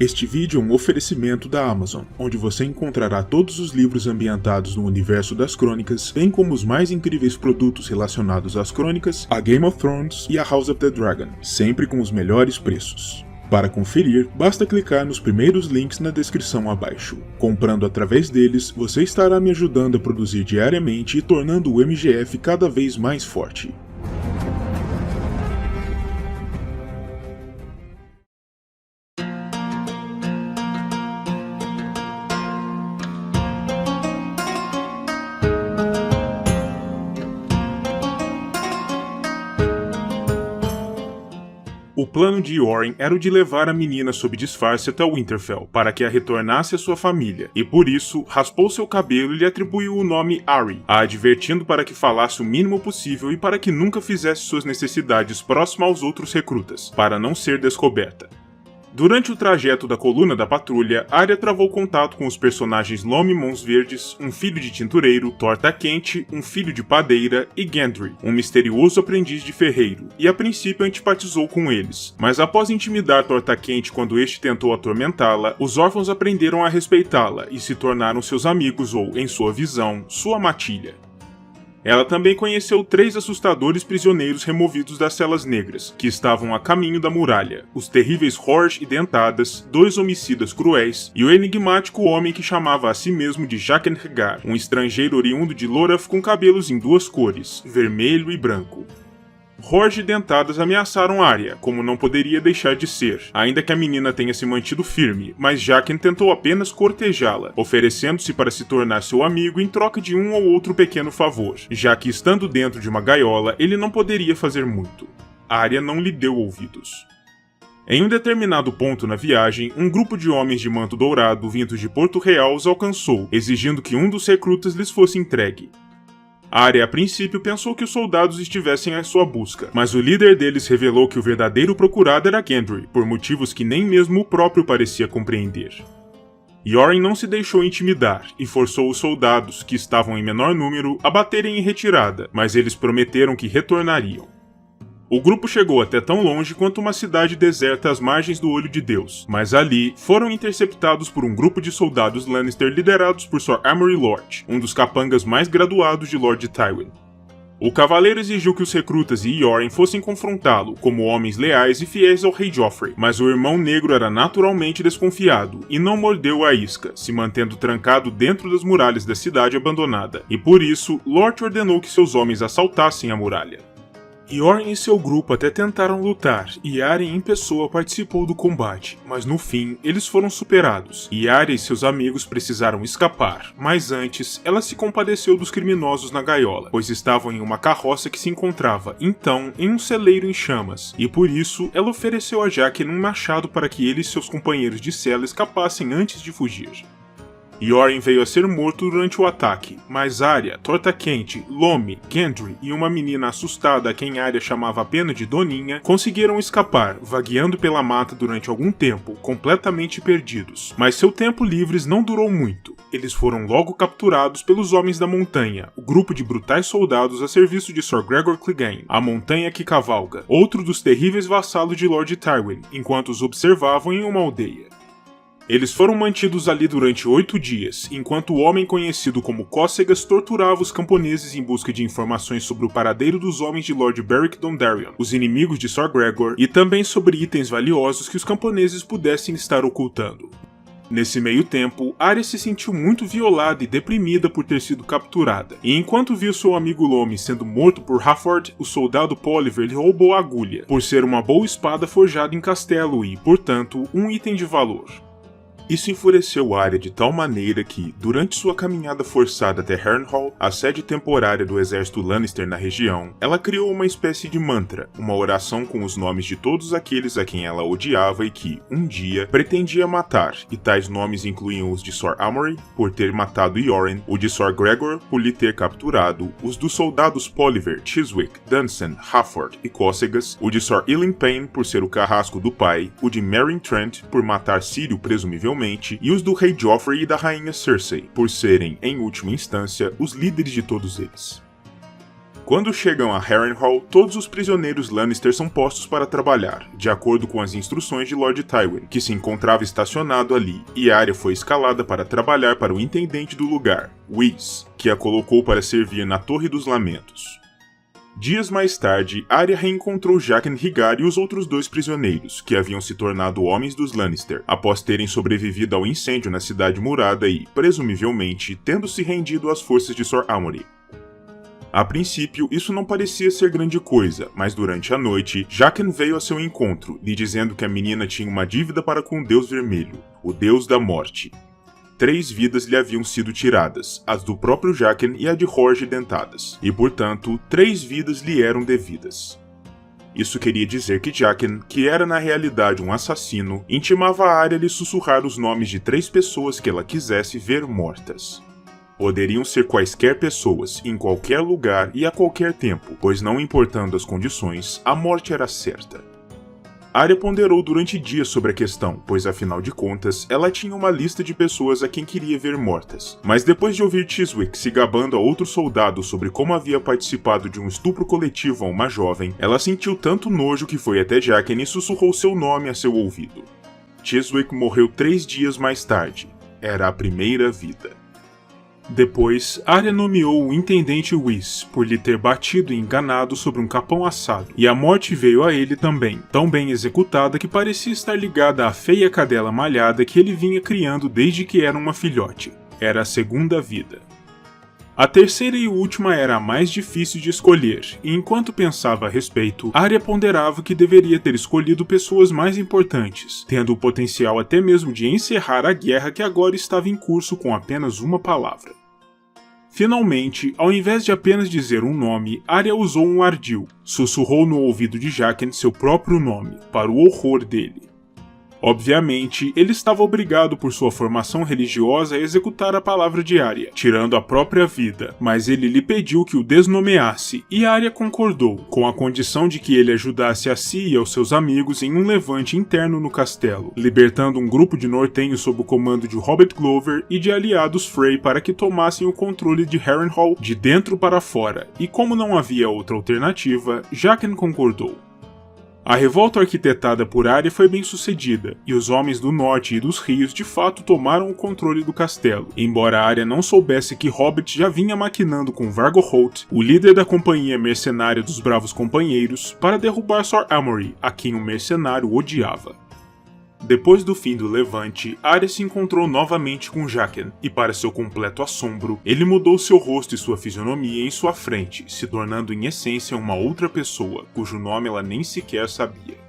Este vídeo é um oferecimento da Amazon, onde você encontrará todos os livros ambientados no universo das crônicas, bem como os mais incríveis produtos relacionados às crônicas, a Game of Thrones e a House of the Dragon, sempre com os melhores preços. Para conferir, basta clicar nos primeiros links na descrição abaixo. Comprando através deles, você estará me ajudando a produzir diariamente e tornando o MGF cada vez mais forte. O plano de Yoren era o de levar a menina sob disfarce até Winterfell, para que a retornasse à sua família, e por isso, raspou seu cabelo e lhe atribuiu o nome Arryn, a advertindo para que falasse o mínimo possível e para que nunca fizesse suas necessidades próxima aos outros recrutas, para não ser descoberta. Durante o trajeto da coluna da patrulha, Arya travou contato com os personagens Lome Mãos Verdes, um filho de tintureiro, Torta Quente, um filho de padeira, e Gendry, um misterioso aprendiz de ferreiro, e a princípio antipatizou com eles. Mas após intimidar Torta Quente quando este tentou atormentá-la, os órfãos aprenderam a respeitá-la e se tornaram seus amigos ou, em sua visão, sua matilha. Ela também conheceu 3 assustadores prisioneiros removidos das celas negras, que estavam a caminho da muralha, os terríveis Horge e Dentadas, 2 homicidas cruéis, e o enigmático homem que chamava a si mesmo de Jaqen H'ghar, um estrangeiro oriundo de Lorath com cabelos em 2 cores, vermelho e branco. Horge e Dentadas ameaçaram Arya, como não poderia deixar de ser, ainda que a menina tenha se mantido firme, mas Jaqen tentou apenas cortejá-la, oferecendo-se para se tornar seu amigo em troca de um ou outro pequeno favor, já que estando dentro de uma gaiola, ele não poderia fazer muito. Arya não lhe deu ouvidos. Em um determinado ponto na viagem, um grupo de homens de manto dourado vindos de Porto Real os alcançou, exigindo que um dos recrutas lhes fosse entregue. Arya, a princípio, pensou que os soldados estivessem à sua busca, mas o líder deles revelou que o verdadeiro procurado era Gendry, por motivos que nem mesmo o próprio parecia compreender. Yoren não se deixou intimidar e forçou os soldados, que estavam em menor número, a baterem em retirada, mas eles prometeram que retornariam. O grupo chegou até tão longe quanto uma cidade deserta às margens do Olho de Deus, mas ali foram interceptados por um grupo de soldados Lannister liderados por Sir Amory Lord, um dos capangas mais graduados de Lord Tywin. O cavaleiro exigiu que os recrutas e Yoren fossem confrontá-lo como homens leais e fiéis ao rei Joffrey, mas o irmão negro era naturalmente desconfiado e não mordeu a isca, se mantendo trancado dentro das muralhas da cidade abandonada, e por isso Lord ordenou que seus homens assaltassem a muralha. Yoren e seu grupo até tentaram lutar, e Arya em pessoa participou do combate, mas no fim eles foram superados, e Arya e seus amigos precisaram escapar, mas antes ela se compadeceu dos criminosos na gaiola, pois estavam em uma carroça que se encontrava, então, em um celeiro em chamas, e por isso ela ofereceu a Jaqen um machado para que ele e seus companheiros de cela escapassem antes de fugir. Yoren veio a ser morto durante o ataque, mas Arya, Torta Quente, Lome, Gendry e uma menina assustada a quem Arya chamava apenas de Doninha, conseguiram escapar, vagueando pela mata durante algum tempo, completamente perdidos. Mas seu tempo livres não durou muito. Eles foram logo capturados pelos Homens da Montanha, o grupo de brutais soldados a serviço de Sir Gregor Clegane, a Montanha que Cavalga, outro dos terríveis vassalos de Lord Tywin, enquanto os observavam em uma aldeia. Eles foram mantidos ali durante 8 dias, enquanto o homem conhecido como Cócegas torturava os camponeses em busca de informações sobre o paradeiro dos homens de Lord Beric Dondarrion, os inimigos de Sir Gregor, e também sobre itens valiosos que os camponeses pudessem estar ocultando. Nesse meio tempo, Arya se sentiu muito violada e deprimida por ter sido capturada, e enquanto viu seu amigo Lome sendo morto por Hafford, o soldado Polliver lhe roubou a agulha, por ser uma boa espada forjada em castelo e, portanto, um item de valor. Isso enfureceu Arya de tal maneira que, durante sua caminhada forçada até Harrenhal, a sede temporária do exército Lannister na região, ela criou uma espécie de mantra, uma oração com os nomes de todos aqueles a quem ela odiava e que, um dia, pretendia matar, e tais nomes incluíam os de Sir Amory, por ter matado Yoren, o de Sir Gregor, por lhe ter capturado, os dos soldados Polliver, Chiswick, Dunstan, Hafford e Cócegas, o de Sir Ilyn Payne, por ser o carrasco do pai, o de Meryn Trant, por matar Sírio presumivelmente, e os do rei Joffrey e da rainha Cersei, por serem, em última instância, os líderes de todos eles. Quando chegam a Harrenhal, todos os prisioneiros Lannister são postos para trabalhar, de acordo com as instruções de Lord Tywin, que se encontrava estacionado ali, e Arya foi escalada para trabalhar para o intendente do lugar, Whis, que a colocou para servir na Torre dos Lamentos. Dias mais tarde, Arya reencontrou Jaqen H'ghar e os outros 2 prisioneiros, que haviam se tornado homens dos Lannister, após terem sobrevivido ao incêndio na cidade murada e, presumivelmente, tendo se rendido às forças de Sor Amory. A princípio, isso não parecia ser grande coisa, mas durante a noite, Jaqen veio a seu encontro, lhe dizendo que a menina tinha uma dívida para com o Deus Vermelho, o Deus da Morte. 3 vidas lhe haviam sido tiradas, as do próprio Jaqen e a de Jorge Dentadas, e portanto, 3 vidas lhe eram devidas. Isso queria dizer que Jaqen, que era na realidade um assassino, intimava a Arya lhe sussurrar os nomes de 3 pessoas que ela quisesse ver mortas. Poderiam ser quaisquer pessoas, em qualquer lugar e a qualquer tempo, pois não importando as condições, a morte era certa. Arya ponderou durante dias sobre a questão, pois afinal de contas, ela tinha uma lista de pessoas a quem queria ver mortas. Mas depois de ouvir Chiswick se gabando a outros soldados sobre como havia participado de um estupro coletivo a uma jovem, ela sentiu tanto nojo que foi até Jaqen e sussurrou seu nome a seu ouvido. Chiswick morreu 3 dias mais tarde. Era a primeira vida. Depois, Arya nomeou o intendente Whis por lhe ter batido e enganado sobre um capão assado, e a morte veio a ele também, tão bem executada que parecia estar ligada à feia cadela malhada que ele vinha criando desde que era uma filhote. Era a segunda vida. A terceira e última era a mais difícil de escolher, e enquanto pensava a respeito, Arya ponderava que deveria ter escolhido pessoas mais importantes, tendo o potencial até mesmo de encerrar a guerra que agora estava em curso com apenas uma palavra. Finalmente, ao invés de apenas dizer um nome, Arya usou um ardil, sussurrou no ouvido de Jaqen seu próprio nome, para o horror dele. Obviamente, ele estava obrigado por sua formação religiosa a executar a palavra de Arya, tirando a própria vida, mas ele lhe pediu que o desnomeasse, e Arya concordou, com a condição de que ele ajudasse a si e aos seus amigos em um levante interno no castelo, libertando um grupo de nortenhos sob o comando de Robert Glover e de aliados Frey para que tomassem o controle de Harrenhal de dentro para fora, e como não havia outra alternativa, Jaqen concordou. A revolta arquitetada por Arya foi bem sucedida, e os homens do norte e dos rios de fato tomaram o controle do castelo, embora Arya não soubesse que Hobbit já vinha maquinando com Vargo Holt, o líder da companhia mercenária dos Bravos Companheiros, para derrubar Sor Amory, a quem o mercenário odiava. Depois do fim do levante, Arya se encontrou novamente com Jaqen, e para seu completo assombro, ele mudou seu rosto e sua fisionomia em sua frente, se tornando em essência uma outra pessoa, cujo nome ela nem sequer sabia.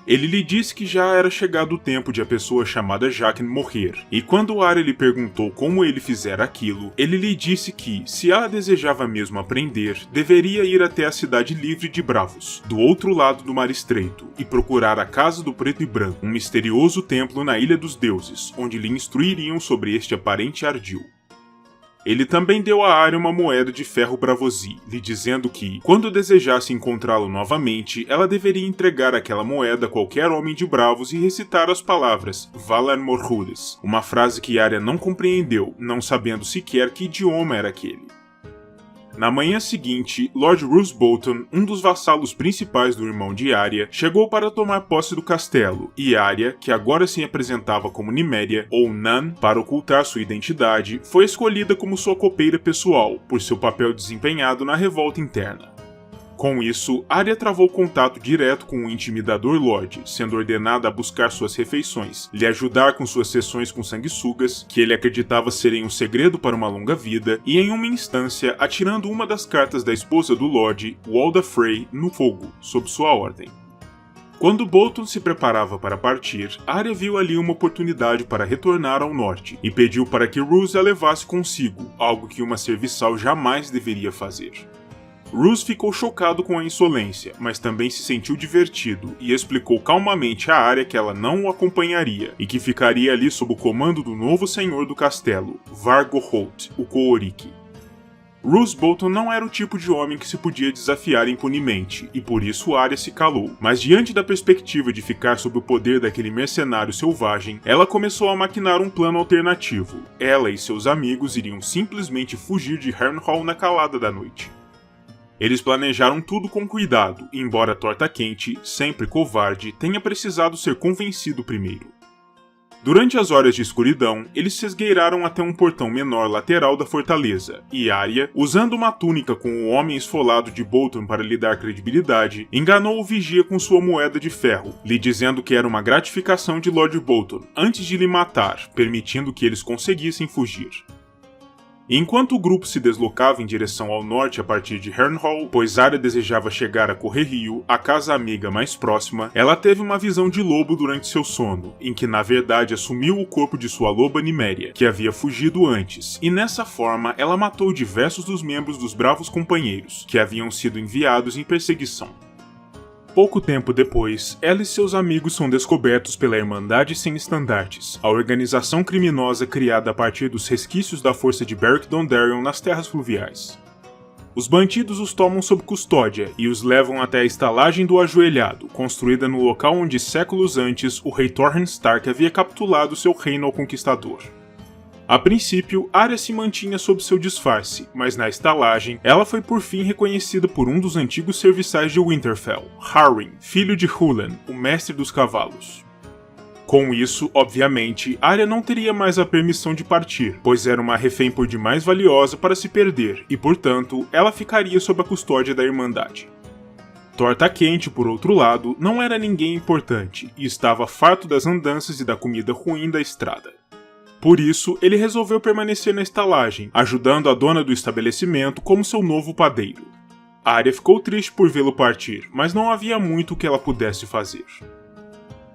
Ele lhe disse que já era chegado o tempo de a pessoa chamada Jaqen morrer, e quando Arya lhe perguntou como ele fizera aquilo, ele lhe disse que, se ela desejava mesmo aprender, deveria ir até a cidade livre de Bravos, do outro lado do Mar Estreito, e procurar a Casa do Preto e Branco, um misterioso templo na Ilha dos Deuses, onde lhe instruiriam sobre este aparente ardil. Ele também deu a Arya uma moeda de ferro Braavosi, lhe dizendo que, quando desejasse encontrá-lo novamente, ela deveria entregar aquela moeda a qualquer homem de Bravos e recitar as palavras Valar Morghulis, uma frase que Arya não compreendeu, não sabendo sequer que idioma era aquele. Na manhã seguinte, Lord Roose Bolton, um dos vassalos principais do irmão de Arya, chegou para tomar posse do castelo, e Arya, que agora se apresentava como Nymeria, ou Nan, para ocultar sua identidade, foi escolhida como sua copeira pessoal, por seu papel desempenhado na revolta interna. Com isso, Arya travou contato direto com o intimidador Lorde, sendo ordenada a buscar suas refeições, lhe ajudar com suas sessões com sanguessugas, que ele acreditava serem um segredo para uma longa vida, e em uma instância, atirando uma das cartas da esposa do Lorde, Walda Frey, no fogo, sob sua ordem. Quando Bolton se preparava para partir, Arya viu ali uma oportunidade para retornar ao norte, e pediu para que Roose a levasse consigo, algo que uma serviçal jamais deveria fazer. Roose ficou chocado com a insolência, mas também se sentiu divertido e explicou calmamente a Arya que ela não o acompanharia e que ficaria ali sob o comando do novo senhor do castelo, Vargo Holt, o Kooriki. Roose Bolton não era o tipo de homem que se podia desafiar impunemente, e por isso Arya se calou, mas diante da perspectiva de ficar sob o poder daquele mercenário selvagem, ela começou a maquinar um plano alternativo. Ela e seus amigos iriam simplesmente fugir de Harrenhal na calada da noite. Eles planejaram tudo com cuidado, embora Torta Quente, sempre covarde, tenha precisado ser convencido primeiro. Durante as horas de escuridão, eles se esgueiraram até um portão menor lateral da fortaleza, e Arya, usando uma túnica com o homem esfolado de Bolton para lhe dar credibilidade, enganou o vigia com sua moeda de ferro, lhe dizendo que era uma gratificação de Lord Bolton, antes de lhe matar, permitindo que eles conseguissem fugir. Enquanto o grupo se deslocava em direção ao norte a partir de Harrenhal, pois Arya desejava chegar a Correrio, a casa amiga mais próxima, ela teve uma visão de lobo durante seu sono, em que na verdade assumiu o corpo de sua loba Nymeria, que havia fugido antes, e nessa forma ela matou diversos dos membros dos Bravos Companheiros, que haviam sido enviados em perseguição. Pouco tempo depois, ela e seus amigos são descobertos pela Irmandade Sem Estandartes, a organização criminosa criada a partir dos resquícios da força de Beric Dondarrion nas terras fluviais. Os bandidos os tomam sob custódia e os levam até a estalagem do Ajoelhado, construída no local onde séculos antes o rei Torrhen Stark havia capitulado seu reino ao conquistador. A princípio, Arya se mantinha sob seu disfarce, mas na estalagem, ela foi por fim reconhecida por um dos antigos serviçais de Winterfell, Harwin, filho de Hulan, o mestre dos cavalos. Com isso, obviamente, Arya não teria mais a permissão de partir, pois era uma refém por demais valiosa para se perder, e portanto, ela ficaria sob a custódia da Irmandade. Torta Quente, por outro lado, não era ninguém importante, e estava farto das andanças e da comida ruim da estrada. Por isso, ele resolveu permanecer na estalagem, ajudando a dona do estabelecimento como seu novo padeiro. Arya ficou triste por vê-lo partir, mas não havia muito que ela pudesse fazer.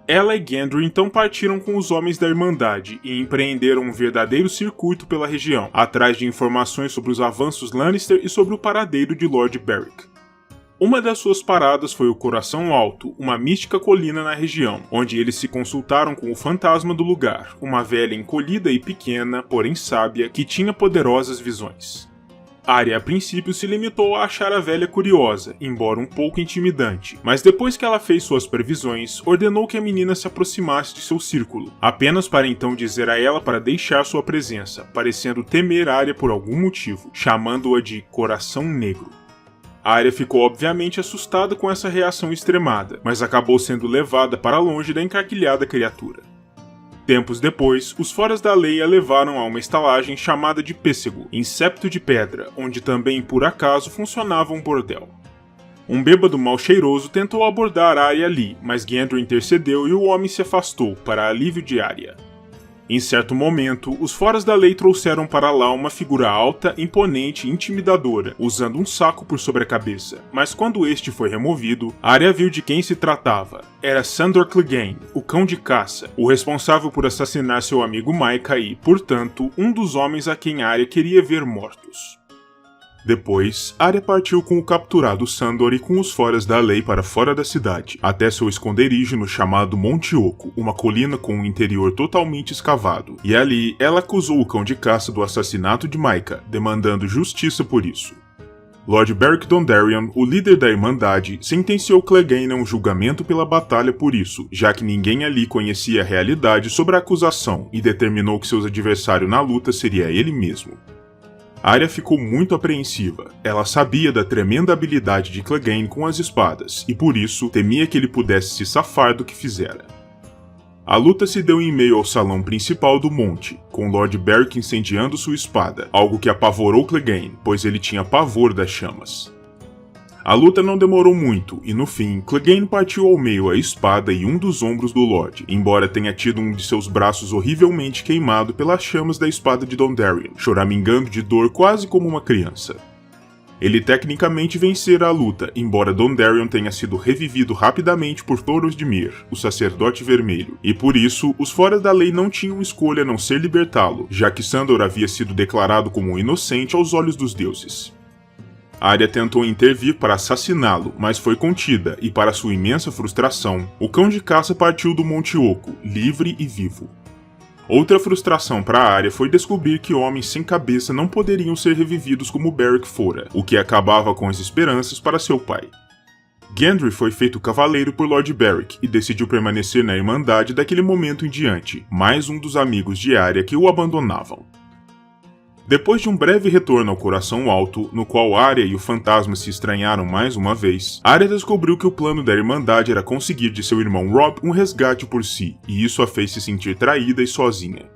Ela e Gendry então partiram com os homens da Irmandade e empreenderam um verdadeiro circuito pela região, atrás de informações sobre os avanços Lannister e sobre o paradeiro de Lord Beric. Uma das suas paradas foi o Coração Alto, uma mística colina na região, onde eles se consultaram com o fantasma do lugar, uma velha encolhida e pequena, porém sábia, que tinha poderosas visões. Arya a princípio se limitou a achar a velha curiosa, embora um pouco intimidante, mas depois que ela fez suas previsões, ordenou que a menina se aproximasse de seu círculo, apenas para então dizer a ela para deixar sua presença, parecendo temer Arya por algum motivo, chamando-a de Coração Negro. Arya ficou obviamente assustada com essa reação extremada, mas acabou sendo levada para longe da encarquilhada criatura. Tempos depois, os Foras da Lei a levaram a uma estalagem chamada de Pêssego, em Septo de Pedra, onde também por acaso funcionava um bordel. Um bêbado mal cheiroso tentou abordar Arya ali, mas Gendry intercedeu e o homem se afastou, para alívio de Arya. Em certo momento, os Foras da Lei trouxeram para lá uma figura alta, imponente e intimidadora, usando um saco por sobre a cabeça. Mas quando este foi removido, Arya viu de quem se tratava. Era Sandor Clegane, o Cão de Caça, o responsável por assassinar seu amigo Mycah e, portanto, um dos homens a quem Arya queria ver mortos. Depois, Arya partiu com o capturado Sandor e com os Foras da Lei para fora da cidade, até seu esconderijo no chamado Monte Oco, uma colina com um interior totalmente escavado, e ali ela acusou o Cão de Caça do assassinato de Mycah, demandando justiça por isso. Lord Beric Dondarrion, o líder da Irmandade, sentenciou Clegane a um julgamento pela batalha por isso, já que ninguém ali conhecia a realidade sobre a acusação e determinou que seu adversário na luta seria ele mesmo. Arya ficou muito apreensiva. Ela sabia da tremenda habilidade de Clegane com as espadas, e por isso temia que ele pudesse se safar do que fizera. A luta se deu em meio ao salão principal do monte, com Lord Beric incendiando sua espada, algo que apavorou Clegane, pois ele tinha pavor das chamas. A luta não demorou muito, e no fim, Clegane partiu ao meio a espada e um dos ombros do Lorde, embora tenha tido um de seus braços horrivelmente queimado pelas chamas da espada de Dondarrion, choramingando de dor quase como uma criança. Ele tecnicamente vencera a luta, embora Dondarrion tenha sido revivido rapidamente por Thoros de Myr, o sacerdote vermelho, e por isso, os Foras da Lei não tinham escolha a não ser libertá-lo, já que Sandor havia sido declarado como inocente aos olhos dos deuses. Arya tentou intervir para assassiná-lo, mas foi contida, e para sua imensa frustração, o Cão de Caça partiu do Monte Oco, livre e vivo. Outra frustração para Arya foi descobrir que homens sem cabeça não poderiam ser revividos como Beric fora, o que acabava com as esperanças para seu pai. Gendry foi feito cavaleiro por Lord Beric e decidiu permanecer na Irmandade daquele momento em diante, mais um dos amigos de Arya que o abandonavam. Depois de um breve retorno ao Coração Alto, no qual Arya e o fantasma se estranharam mais uma vez, Arya descobriu que o plano da Irmandade era conseguir de seu irmão Robb um resgate por si, e isso a fez se sentir traída e sozinha.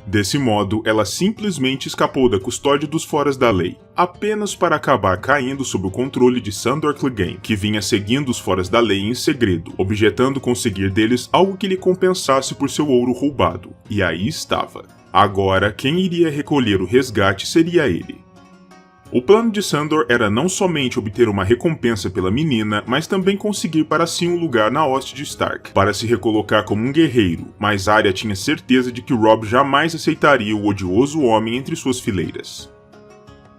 Desse modo, ela simplesmente escapou da custódia dos Foras da Lei, apenas para acabar caindo sob o controle de Sandor Clegane, que vinha seguindo os Foras da Lei em segredo, objetando conseguir deles algo que lhe compensasse por seu ouro roubado. E aí estava. Agora, quem iria recolher o resgate seria ele. O plano de Sandor era não somente obter uma recompensa pela menina, mas também conseguir para si um lugar na hoste de Stark, para se recolocar como um guerreiro, mas Arya tinha certeza de que Robb jamais aceitaria o odioso homem entre suas fileiras.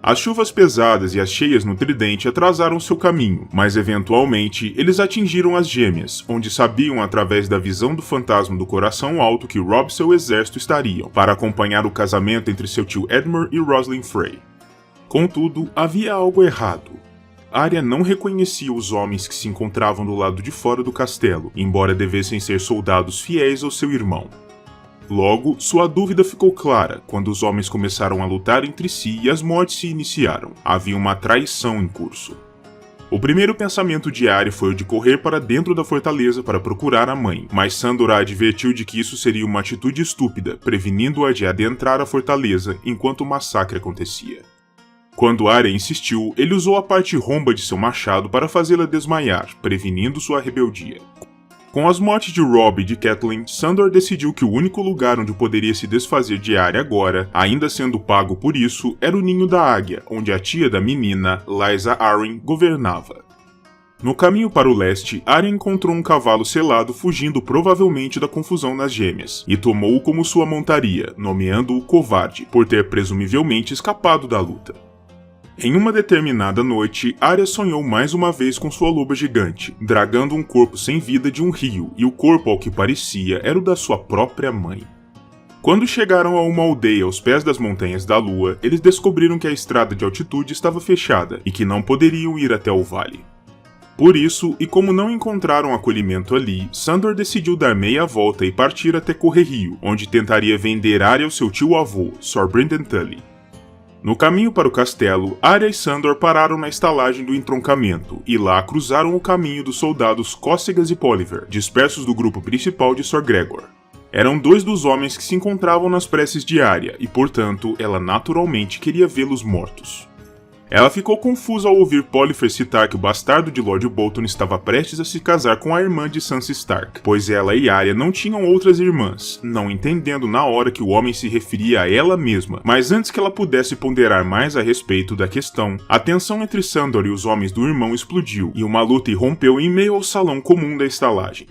As chuvas pesadas e as cheias no Tridente atrasaram seu caminho, mas eventualmente eles atingiram as Gêmeas, onde sabiam através da visão do fantasma do Coração Alto que Robb e seu exército estariam, para acompanhar o casamento entre seu tio Edmure e Roslyn Frey. Contudo, havia algo errado. Arya não reconhecia os homens que se encontravam do lado de fora do castelo, embora devessem ser soldados fiéis ao seu irmão. Logo, sua dúvida ficou clara quando os homens começaram a lutar entre si e as mortes se iniciaram. Havia uma traição em curso. O primeiro pensamento de Arya foi o de correr para dentro da fortaleza para procurar a mãe, mas Sandor a advertiu de que isso seria uma atitude estúpida, prevenindo-a de adentrar a fortaleza enquanto o massacre acontecia. Quando Arya insistiu, ele usou a parte romba de seu machado para fazê-la desmaiar, prevenindo sua rebeldia. Com as mortes de Robb e de Catelyn, Sandor decidiu que o único lugar onde poderia se desfazer de Arya agora, ainda sendo pago por isso, era o Ninho da Águia, onde a tia da menina, Lysa Arryn, governava. No caminho para o leste, Arya encontrou um cavalo selado fugindo provavelmente da confusão nas Gêmeas, e tomou-o como sua montaria, nomeando-o Covarde, por ter presumivelmente escapado da luta. Em uma determinada noite, Arya sonhou mais uma vez com sua loba gigante, dragando um corpo sem vida de um rio, e o corpo, ao que parecia, era o da sua própria mãe. Quando chegaram a uma aldeia aos pés das Montanhas da Lua, eles descobriram que a estrada de altitude estava fechada e que não poderiam ir até o vale. Por isso, e como não encontraram acolhimento ali, Sandor decidiu dar meia volta e partir até Correrio, onde tentaria vender Arya ao seu tio-avô, Sir Brynden Tully. No caminho para o castelo, Arya e Sandor pararam na estalagem do entroncamento, e lá cruzaram o caminho dos soldados Cócegas e Polliver, dispersos do grupo principal de Sir Gregor. Eram dois dos homens que se encontravam nas preces de Arya, e portanto, ela naturalmente queria vê-los mortos. Ela ficou confusa ao ouvir Polliver citar que o bastardo de Lord Bolton estava prestes a se casar com a irmã de Sansa Stark, pois ela e Arya não tinham outras irmãs, não entendendo na hora que o homem se referia a ela mesma, mas antes que ela pudesse ponderar mais a respeito da questão, a tensão entre Sandor e os homens do irmão explodiu, e uma luta irrompeu em meio ao salão comum da estalagem.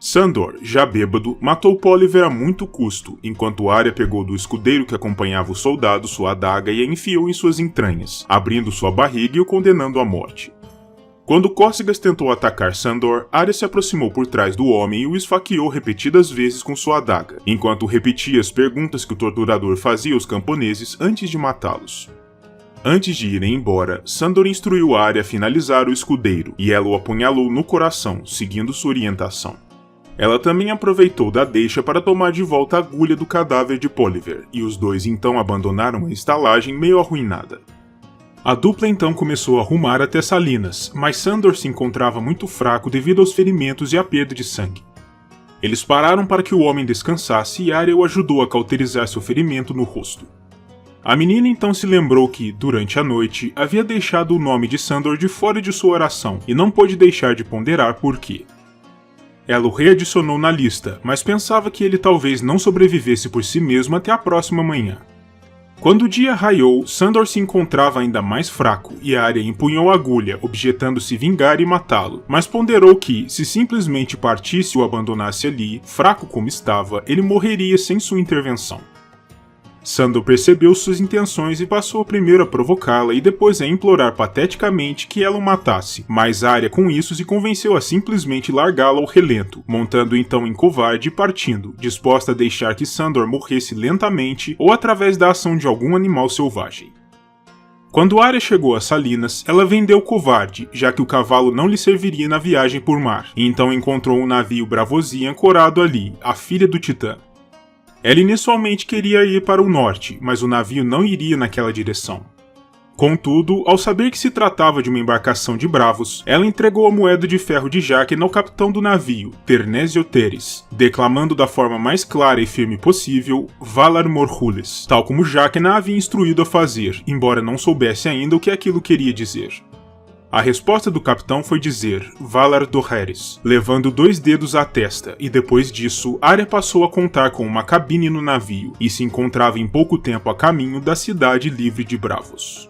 Sandor, já bêbado, matou Polliver a muito custo, enquanto Arya pegou do escudeiro que acompanhava o soldado sua adaga e a enfiou em suas entranhas, abrindo sua barriga e o condenando à morte. Quando Cócegas tentou atacar Sandor, Arya se aproximou por trás do homem e o esfaqueou repetidas vezes com sua adaga, enquanto repetia as perguntas que o torturador fazia aos camponeses antes de matá-los. Antes de irem embora, Sandor instruiu Arya a finalizar o escudeiro, e ela o apunhalou no coração, seguindo sua orientação. Ela também aproveitou da deixa para tomar de volta a agulha do cadáver de Polliver, e os dois então abandonaram a estalagem meio arruinada. A dupla então começou a rumar até Salinas, mas Sandor se encontrava muito fraco devido aos ferimentos e à perda de sangue. Eles pararam para que o homem descansasse e Arya o ajudou a cauterizar seu ferimento no rosto. A menina então se lembrou que, durante a noite, havia deixado o nome de Sandor de fora de sua oração e não pôde deixar de ponderar por quê. Ela o readicionou na lista, mas pensava que ele talvez não sobrevivesse por si mesmo até a próxima manhã. Quando o dia raiou, Sandor se encontrava ainda mais fraco e Arya empunhou a agulha, objetando se vingar e matá-lo, mas ponderou que, se simplesmente partisse e o abandonasse ali, fraco como estava, ele morreria sem sua intervenção. Sandor percebeu suas intenções e passou primeiro a provocá-la e depois a implorar pateticamente que ela o matasse, mas Arya com isso se convenceu a simplesmente largá-la ao relento, montando então em Covarde e partindo, disposta a deixar que Sandor morresse lentamente ou através da ação de algum animal selvagem. Quando Arya chegou a Salinas, ela vendeu Covarde, já que o cavalo não lhe serviria na viagem por mar, e então encontrou um navio Braavosi ancorado ali, a filha do Titã. Ela inicialmente queria ir para o norte, mas o navio não iria naquela direção. Contudo, ao saber que se tratava de uma embarcação de bravos, ela entregou a moeda de ferro de Jaqen ao capitão do navio, Ternezio Teres, declamando da forma mais clara e firme possível Valar Morhulis, tal como Jaqen a havia instruído a fazer, embora não soubesse ainda o que aquilo queria dizer. A resposta do capitão foi dizer Valar Dohaeris, levando 2 dedos à testa, e depois disso, Arya passou a contar com uma cabine no navio, e se encontrava em pouco tempo a caminho da cidade livre de Bravos.